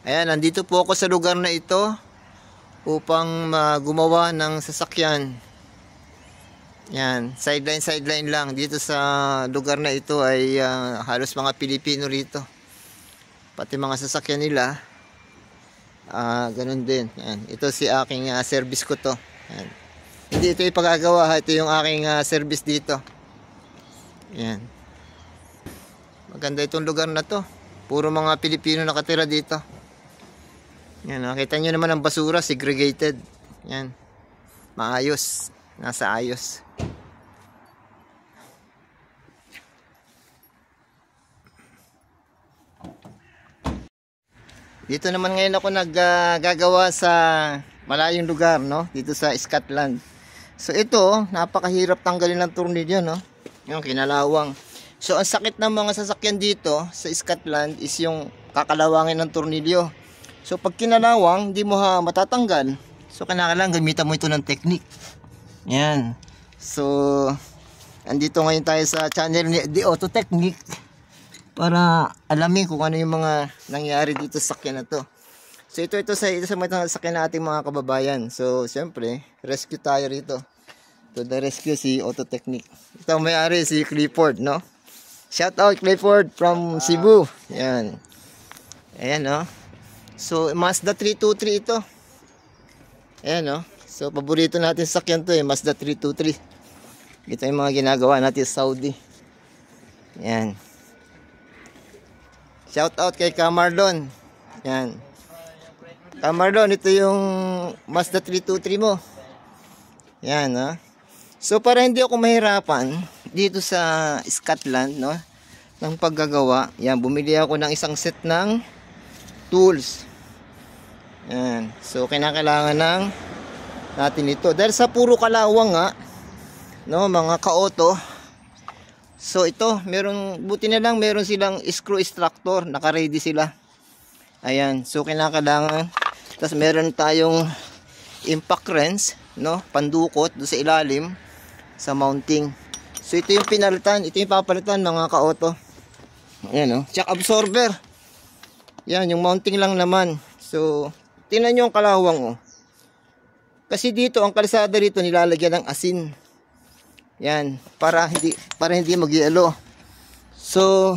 Ayan, nandito po ako sa lugar na ito upang gumawa ng sasakyan. Yan, sideline lang. Dito sa lugar na ito ay halos mga Pilipino rito. Pati mga sasakyan nila, ganun din. Yan. Ito si aking service ko to. Yan. Hindi ito ipagagawa, ito yung aking service dito. Yan. Maganda itong lugar na to. Puro mga Pilipino nakatira dito. Yan, nakita nyo naman ang basura, segregated. Yan. Maayos. Nasa ayos. Dito naman ngayon ako naggagawa sa malayong lugar, no? Dito sa Scotland. So ito, napakahirap tanggalin ng tornilyo, no? Yung kinalawang. So ang sakit ng mga sasakyan dito sa Scotland is yung kakalawangin ng tornilyo. So pag kinalawang, hindi mo matatanggal. So kailangan gamitan mo ito ng technique. Yan. So andito ngayon tayo sa channel ni The Auto Technique para alamin kung ano yung mga nangyari dito sa sakyan na to. So ito sa mga sakyan na ating mga kababayan. So siyempre, rescue tayo rito. To the rescue si Auto Technique. Ito ang may-ari si Clifford, no? Shout out Clifford from Cebu. Yan. Ayan, no? So Mazda 323 ito. Ayan, no? So paborito natin sakyan to Mazda 323. Ito yung mga ginagawa natin sa Saudi. Ayan. Shout out kay Camarlon. Ayan. Camarlon, ito yung Mazda 323 mo. Ayan, no? So para hindi ako mahirapan dito sa Scotland, no, ng paggagawa, yan, bumili ako ng isang set ng tools. Yan. So kinakailangan natin ito dahil sa puro kalawang nga, no, mga ka-auto. So ito, buti na lang meron silang screw extractor, naka-ready sila. Ayan, so kinakailangan. Tapos meron tayong impact wrench, no, pandukot do sa ilalim sa mounting. So ito yung pinalitan, ito yung papalitan mga ka-auto. Ayan, no, shock absorber. Yan, yung mounting lang naman. So, tingnan nyo ang kalawang, oh. Kasi dito, ang kalsada rito nilalagyan ng asin. Yan, para hindi mag-yelo. So,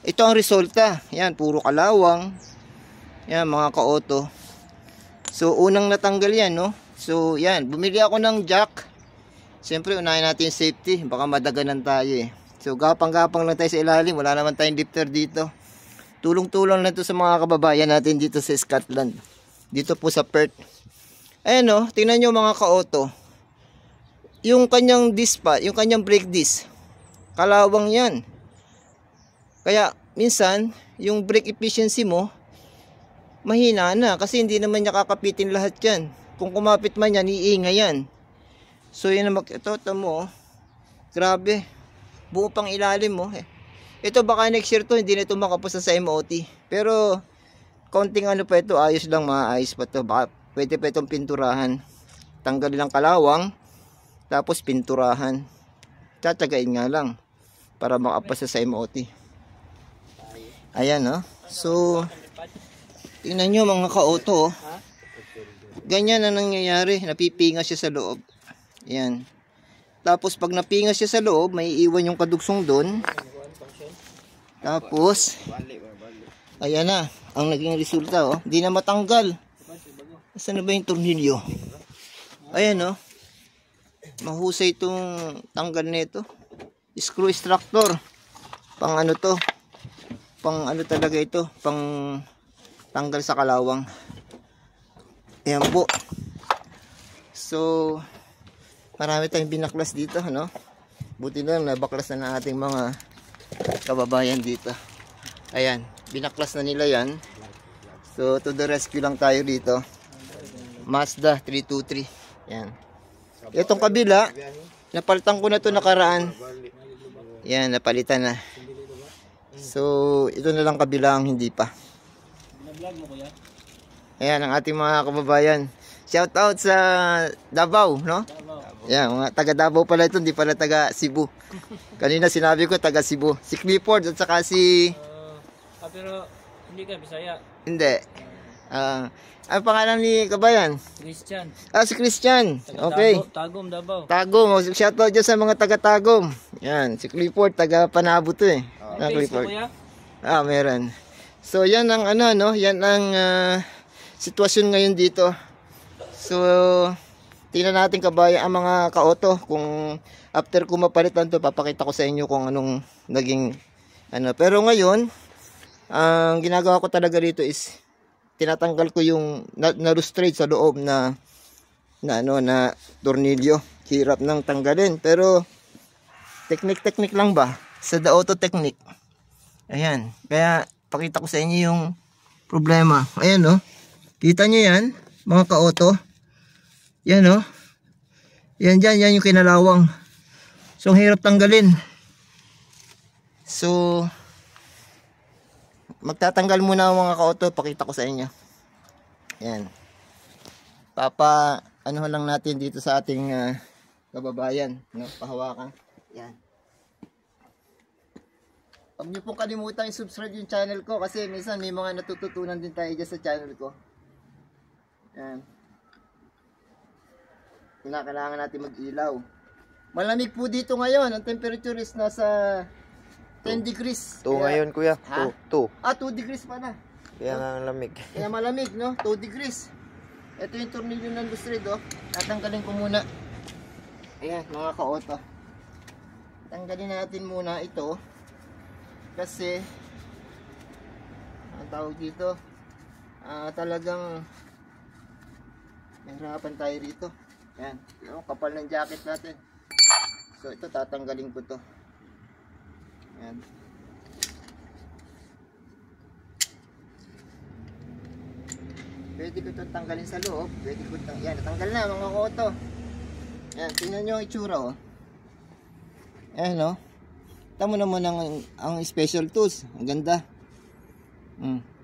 ito ang resulta. Yan, puro kalawang. Yan, mga ka-auto. So, unang natanggal yan, no? So, yan, bumili ako ng jack. Siyempre, unahin natin yung safety. Baka madaganan tayo, eh. So, gapang-gapang lang tayo sa ilalim. Wala naman tayong lifter dito. Tulong-tulong na ito sa mga kababayan natin dito sa Scotland. Dito po sa Perth. Ayan, no, tingnan nyo mga ka-auto. Yung kanyang disc pa, yung kanyang brake disc, kalawang yan. Kaya minsan, yung brake efficiency mo, mahina na. Kasi hindi naman niya kakapitin lahat yan. Kung kumapit man yan, iingay yan. So yun na ito mo, grabe. Buo pang ilalim mo, eh. Ito baka next year to, hindi na ito makapasa sa MOT. Pero, konting ano pa ito, ayos lang, maayos pa ito. Baka pwede pa itong pinturahan. Tanggalin lang kalawang, tapos pinturahan. Tsatsagain nga lang, para makapasa sa MOT. Ayan, no? So, tingnan nyo mga ka-auto, oh. Ganyan na nangyayari, napipinga siya sa loob. Ayan. Tapos, pag napinga siya sa loob, may iwan yung kadugsong doon. Tapos, ayan na, ang naging resulta, oh. Hindi na matanggal. Saan na ba yung tornilyo? Ayan, oh. Mahusay itong tanggal nito. Screw extractor. Pang ano to? Pang ano talaga ito? Pang tanggal sa kalawang. Ayan po. So, marami tayong binaklas dito, no? Buti na lang nabaklas na ng ating mga kababayan dito. Ayan, binaklas na nila yan. So to the rescue lang tayo dito. Mazda 323. Yan. Itong kabila, napalitan ko na to nakaraan. Yan, napalitan na. So ito na lang kabila ang hindi pa. Ayan ang ating mga kababayan. Shout out sa Davao, no? Yan, mga taga Davao pala ito, hindi pala taga Cebu. Kanina sinabi ko taga Cebu. Si Clifford at saka si pero Hindi ka Bisaya. Hindi. Ang pangalan ni Kabayan? Christian. Si Christian. Okay. Tagum, Davao. Tagum. Shoutout dyan sa mga taga-Tagum. Yan. Si Clifford, taga-Panabo to eh. Facebook kuya? Meron. So, yan ang ano, no? Yan ang sitwasyon ngayon dito. So, tingnan natin Kabayan, ang mga ka-auto. Kung after ko mapalitan to, papakita ko sa inyo kung anong naging ano. Pero ngayon, ang ginagawa ko talaga dito is tinatanggal ko yung na-lustrate sa loob na tornilyo. Hirap nang tanggalin, pero technique lang ba sa the auto technique. Ayan, kaya pakita ko sa inyo yung problema. Ayan, no, kita nyo yan mga ka-auto. Yan, no, yan dyan, yan yung kinalawang. So ang hirap tanggalin. So magtatanggal muna ang mga ka-auto, pakita ko sa inyo. Yan. Ano lang natin dito sa ating kababayan, no? Pahawakan. Yan. Huwag niyo pong kalimutan i-subscribe yung channel ko kasi minsan may mga natututunan din tayo dyan sa channel ko. Yan. Kailangan natin mag-ilaw. Malamig po dito ngayon. Ang temperature is nasa 10 degrees. 2 ngayon kuya. 2. 2 degrees pa na. Kaya nga ang lamig. Kaya malamig, no? 2 degrees. Ito yung tornilyo ng lustrade, oh. Tatanggalin ko muna. Ayan, mga ka-auto. Tanggalin natin muna ito. Kasi, ang tawag dito, talagang nahirapan tayo rito. Ayan, yung kapal ng jacket natin. So, ito tatanggalin ko to. Ayan. Pwede ko itong tanggalin sa loob. Pwede ko itong, yan, natanggal na mga ka-auto. Yan, tingnan nyo ang itsura, oh. Ayan, oh. Tamo naman ang special tools. Ang ganda.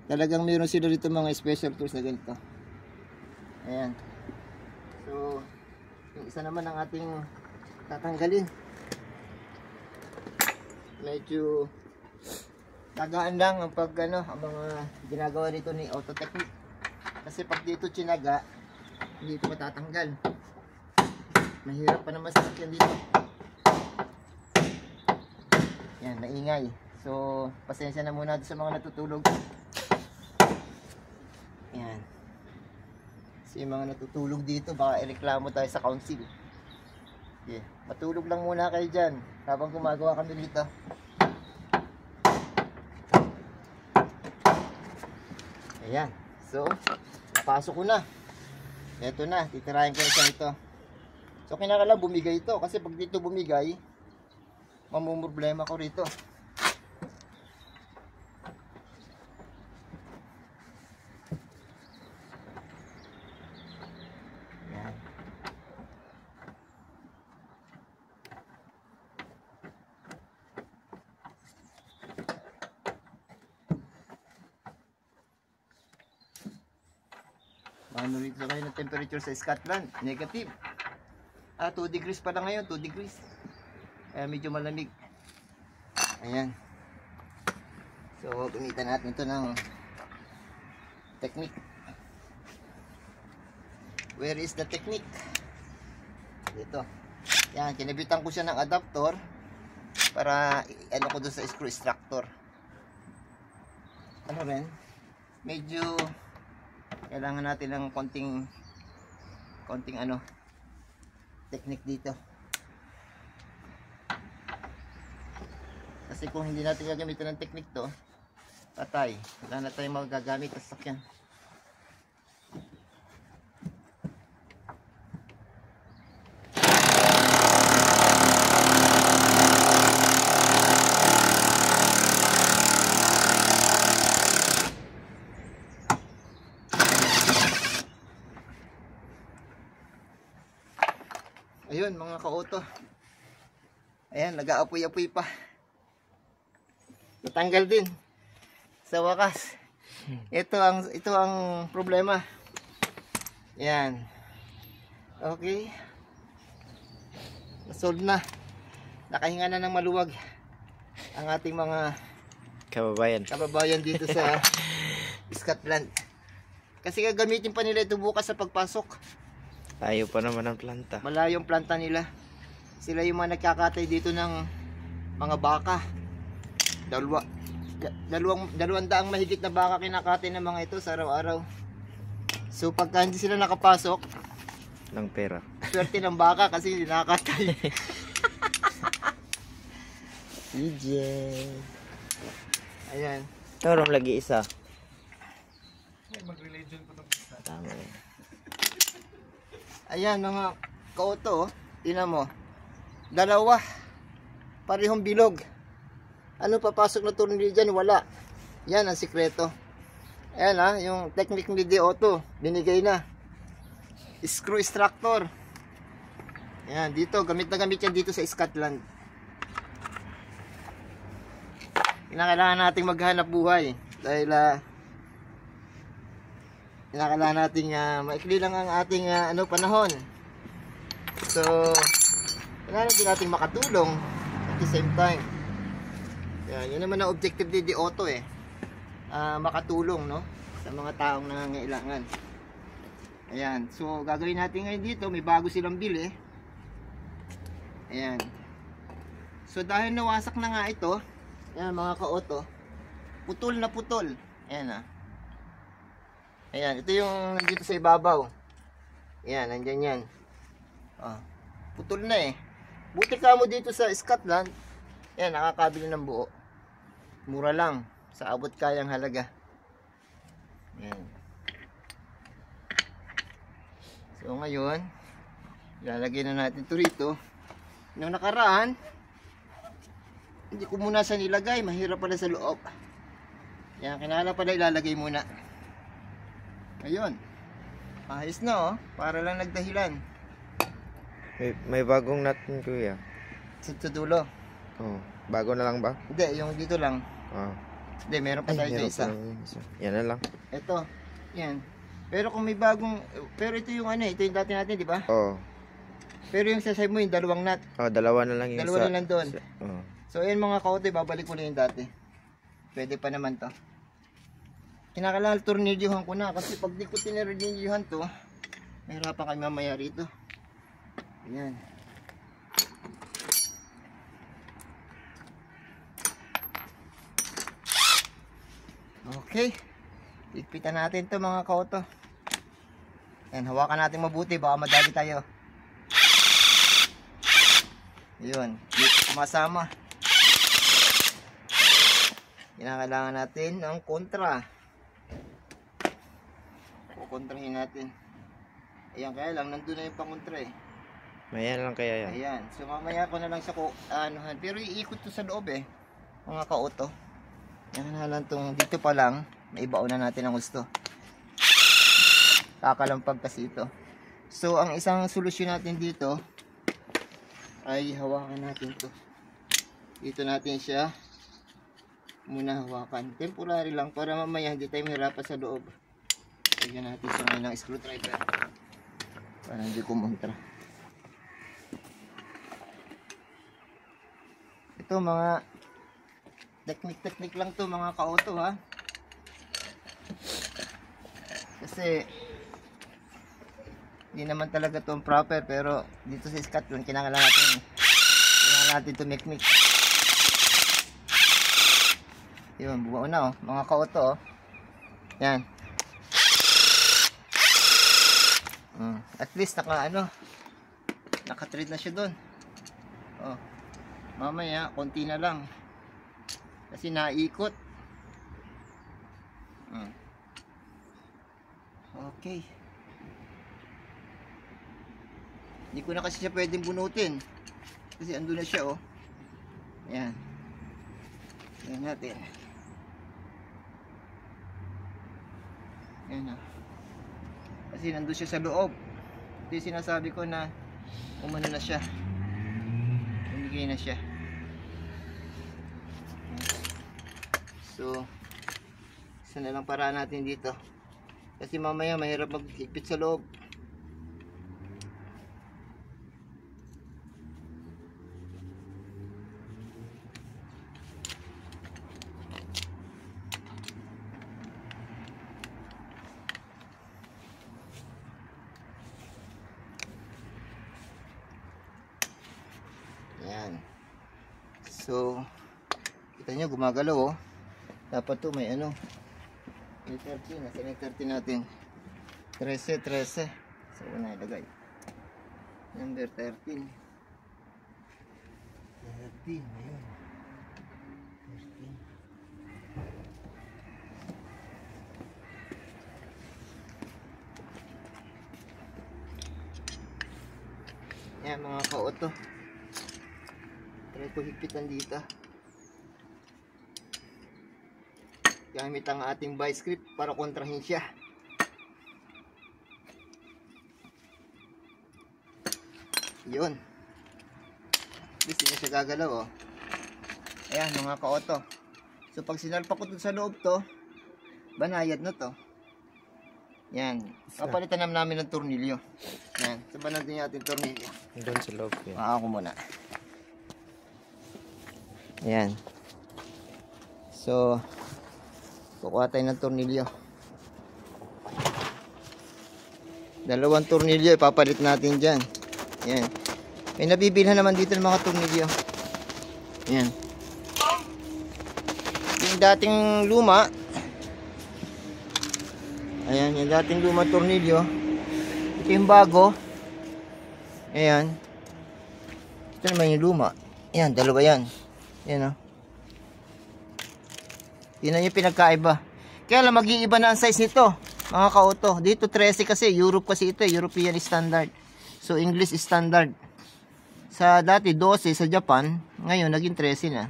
Talagang meron sila dito mga special tools na ganito. Ayan. So, yung isa naman ang ating tatanggalin. Medyo tagaan lang ang ang mga ginagawa nito ni Auto Technique. Kasi pag dito tsinaga, hindi ito matatanggal. Mahirap pa naman sa sakyan dito. Yan, maingay. So, pasensya na muna sa mga natutulog. Yan. Kasi yung mga natutulog dito, baka ireklamo tayo sa council. Okay. Matulog lang muna kayo dyan habang gumagawa kami dito. Ayan. So, napasok ko na. Ito na, titirahin ko na ito. So, kinakala bumigay ito. Kasi pag dito bumigay, mamumroblema ko rito. Ayan. Ano rito kayo ng temperature sa Scotland? Negative. 2 degrees pa lang ngayon, 2 degrees. Kaya medyo malamig. Ayan. So, gamitan natin ito ng technique. Where is the technique? Dito. Yan, kinabitan ko siya ng adapter para ano ko doon sa screw extractor. Ano rin? Medyo kailangan natin ng konting technique dito. Kasi kung hindi natin gagamitin ng technique to, patay. Wala na tayong magagamit sa sakyan. Ayun mga ka-auto. Ayan, nag-aapoy-apoy pa. Natanggal din. Sa wakas. Ito ang problema. Ayan. Okay. Nasolve na. Nakahinga na ng maluwag ang ating mga Kababayan dito sa Scotland. Kasi gagamitin pa nila ito bukas sa pagpasok. Tayo pa naman ang planta. Malayo yung planta nila. Sila yung mga nagkakatay dito ng mga baka. Dalawang daang mahigit na baka kinakatay ng mga ito sa araw-araw. So pagka hindi sila nakapasok Ng pera. swerte ng baka kasi hindi nakakatay. EJ. Ayan. Torong lagi isa. Tama yun. Ayan mga kauto, tingnan mo. Dalawa. Parehong bilog. Ano papasok na tornilyo dyan? Wala. Yan ang sikreto. Ayan ha, yung technique ni Auto, binigay na. Screw extractor. Ayan, dito, gamit na gamit yan dito sa Scotland. Kinakailangan nating maghanap buhay. Dahil, kinakailangan nating, maikli lang ang ating panahon. So, kailangan din nating makatulong at the same time. Yan, yun naman ang objective ni Auto makatulong, no? Sa mga taong nangangailangan. Ayan, so gagawin natin ngayon dito, may bago silang bili. Ayan. So dahil nawasak na nga ito, ayan mga ka-auto, putol na putol. Ayan Ayan, ito yung nandito sa ibabaw. Ayan, nandyan yan. Putol na Buti ka mo dito sa Scotland, ayan, nakakabili ng buo. Mura lang, sa abot kayang halaga. Ayan. So ngayon, ilalagay na natin ito rito. Nung nakaraan, hindi ko muna sa nilagay, mahirap pala sa loob. Yan, kinala pala ilalagay muna. Ayun. Ayos na para lang nagdahilan. May bagong nut yun, kuya. Sa dulo. Oh, bago na lang ba? Hindi, yung dito lang. Hindi, meron pa tayo isa. Yan na lang. Ito, yan. Pero kung may bagong, pero ito yung ito yung dati natin, di ba? Oo. Pero yung sasay mo yung dalawang nut. Dalawa na lang yung Dalawa na lang doon. Oo. So ayan mga kaote, babalik ko na yung dati. Pwede pa naman to. Kinakailangan tornilyohan ko na kasi pag di ko tinirnilyohan to, mahirapan kayo mamaya rito. Ayan. Okay. Ikpitan natin to mga kaoto. Ayan, hawakan natin mabuti, baka madali tayo. Yun, sumasama. Kinakailangan natin ng kontra. Kukontrahin natin. Ayan, kaya lang, nandun na yung pangontra Mayan lang kaya yan. Ayan, so mamaya ko na lang siya anuhan. Pero iikot to sa loob mga kaoto. Yan na lang tong dito pa lang, maibaon na natin ang gusto. Kakalampag kasi ito. So ang isang solusyon natin dito ay hawakan natin to. Dito natin siya muna hawakan. Temporary lang para mamaya hindi tayo mahirapan sa loob. Lagyan natin sa ngayon ng screwdriver para hindi kumontra. Ito mga technique lang to mga ka-auto kasi hindi naman talaga to proper, pero dito sa Scotland kinakailangan natin to make. Yun, buo na mga ka-auto yan. At least naka-treat na siya doon. Mamaya konti na lang kasi naikot. Okay. Hindi ko na kasi siya pwedeng bunutin kasi andun na siya ayan. Ayan natin. Ayan kasi nandun siya sa loob. Ito yung sinasabi ko na umano na siya, umigay na siya. So isa na lang paraan natin dito kasi mamaya mahirap mag-higpit sa loob. Ayan. So, kita nyo, gumagalaw oh. Dapat to may ano. May 13. Nasa may 13 natin. 13. So, una ilagay. Number 13. 13. Ayun. 13. Yan mga ka-auto. Try ko hipitan dito. Gamit ang ating vice grip para kontrahin siya. Yun. Hindi na siya gagalaw oh. Ayan mga ka-auto. So pag sinalpak ko dun sa loob to, banayad na to. Yan. Papalitan namin ng tornilyo. Yan. Saban natin yung ating tornilyo. Doon sa loob yan. Ako muna. Ayan. So, kukuha tayo ng tornilyo. Dalawang tornilyo ipapalit natin dyan. Ayan. May nabibilhan naman dito ng mga tornilyo. Ayan. Yung dating luma. Ayan, yung dating luma tornilyo. Ito yung bago. Ayan. Ito naman yung luma. Ayan, dalawa yan. Ayan o. Yun na yung pinagkaiba. Kaya lang mag-iiba na ang size nito, mga ka-auto. Dito 13 kasi, Europe kasi ito, European standard. So English standard. Sa dati 12 sa Japan, ngayon naging 13 na.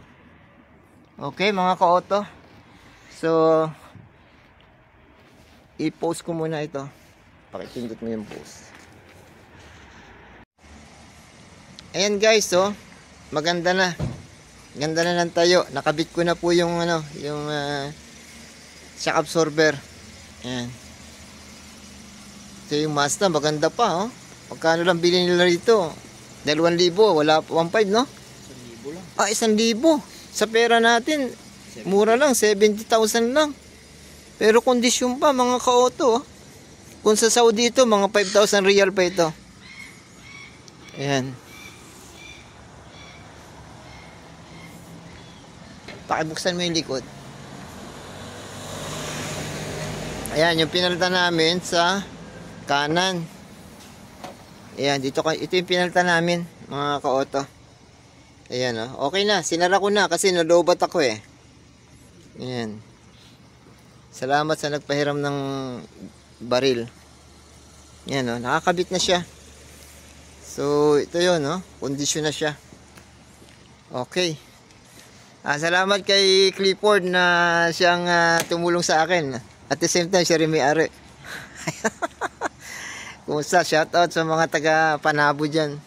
Okay mga ka-auto. So i-post ko muna ito. Pakipindot mo yung post. Ayan guys, oh. Maganda na. Ganda na ng tayo. Nakabit ko na po yung ano, yung shock absorber. Ayan. Ito yung Mazda, maganda pa, oh. Pagkano lang bilhin nila rito? 2,000, wala 1,500, no? 1,000 lang. Ah, 1,000. Sa pera natin, mura lang, 70,000 lang. Pero kondisyon pa, mga ka-auto, oh. Kung sa Saudi ito, mga 5,000 real pa ito. Ayan. Pakibuksan mo yung likod. Ayan, yung pinalitan namin sa kanan. Ayan, ito yung pinalitan namin, mga ka-auto. Ayan, oh. Okay na, sinara ko na kasi nalobat ako eh. Ayan. Salamat sa nagpahiram ng baril. Ayan, oh. Nakakabit na siya. So, ito yun, oh. Kondisyon na siya. Okay. Salamat kay Clifford na siyang tumulong sa akin. At the same time, siya rin may-ari. Kumusta? Shoutout sa mga taga Panabo dyan.